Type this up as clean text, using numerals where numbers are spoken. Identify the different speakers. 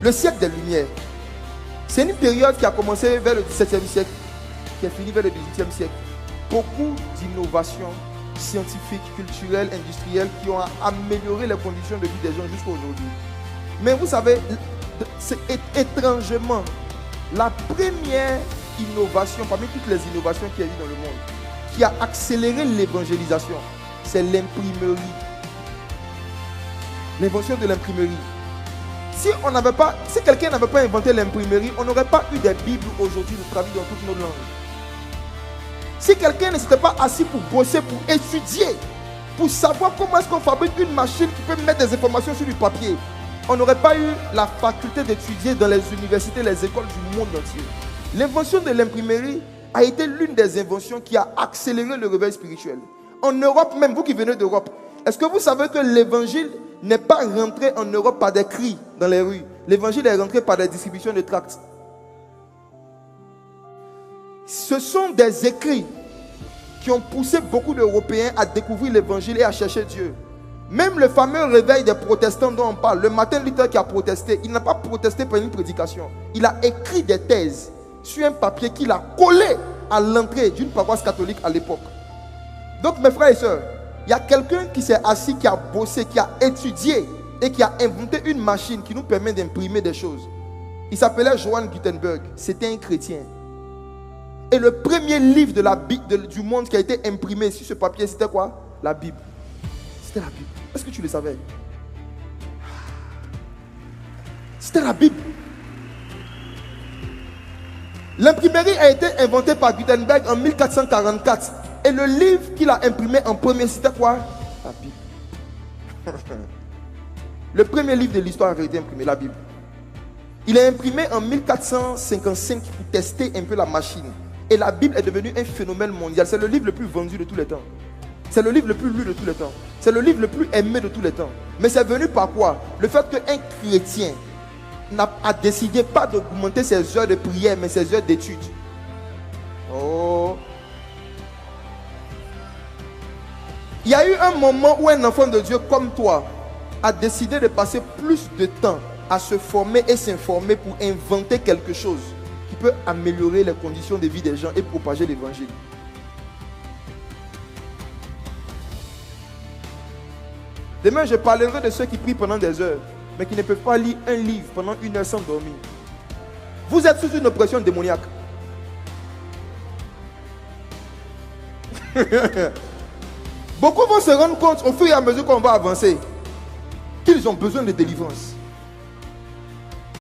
Speaker 1: Le siècle des Lumières, c'est une période qui a commencé vers le XVIIe siècle, qui est finie vers le XVIIIe siècle. Beaucoup d'innovations scientifiques, culturelles, industrielles qui ont amélioré les conditions de vie des gens jusqu'à aujourd'hui. Mais vous savez, c'est étrangement la première innovation, parmi toutes les innovations qu'il y a eu dans le monde, qui a accéléré l'évangélisation, c'est l'imprimerie. L'invention de l'imprimerie. Si quelqu'un n'avait pas inventé l'imprimerie, on n'aurait pas eu des Bibles aujourd'hui de traduites dans toutes nos langues. Si quelqu'un ne s'était pas assis pour bosser, pour étudier, pour savoir comment est-ce qu'on fabrique une machine qui peut mettre des informations sur du papier, on n'aurait pas eu la faculté d'étudier dans les universités, les écoles du monde entier. L'invention de l'imprimerie a été l'une des inventions qui a accéléré le réveil spirituel. En Europe même, vous qui venez d'Europe, est-ce que vous savez que l'évangile n'est pas rentré en Europe par des cris dans les rues? L'évangile est rentré par des distributions de tracts. Ce sont des écrits qui ont poussé beaucoup d'Européens à découvrir l'évangile et à chercher Dieu. Même le fameux réveil des protestants dont on parle, le Martin Luther qui a protesté, il n'a pas protesté par une prédication. Il a écrit des thèses sur un papier qu'il a collé à l'entrée d'une paroisse catholique à l'époque. Donc mes frères et sœurs, il y a quelqu'un qui s'est assis, qui a bossé, qui a étudié et qui a inventé une machine qui nous permet d'imprimer des choses. Il s'appelait Johann Gutenberg. C'était un chrétien. Et le premier livre de la Bible, du monde qui a été imprimé sur ce papier, c'était quoi? La Bible. C'était la Bible. Est-ce que tu le savais? C'était la Bible. L'imprimerie a été inventée par Gutenberg en 1444. Et le livre qu'il a imprimé en premier, c'était quoi? La Bible. Le premier livre de l'histoire a été imprimé, la Bible. Il est imprimé en 1455 pour tester un peu la machine. Et la Bible est devenue un phénomène mondial. C'est le livre le plus vendu de tous les temps. C'est le livre le plus lu de tous les temps. C'est le livre le plus aimé de tous les temps. Mais c'est venu par quoi? Le fait qu'un chrétien a décidé pas d'augmenter ses heures de prière, mais ses heures d'études. Oh. Il y a eu un moment où un enfant de Dieu comme toi a décidé de passer plus de temps à se former et s'informer pour inventer quelque chose qui peut améliorer les conditions de vie des gens et propager l'évangile. Demain, je parlerai de ceux qui prient pendant des heures, mais qui ne peuvent pas lire un livre pendant 1 heure sans dormir. Vous êtes sous une oppression démoniaque. Beaucoup vont se rendre compte au fur et à mesure qu'on va avancer qu'ils ont besoin de délivrance.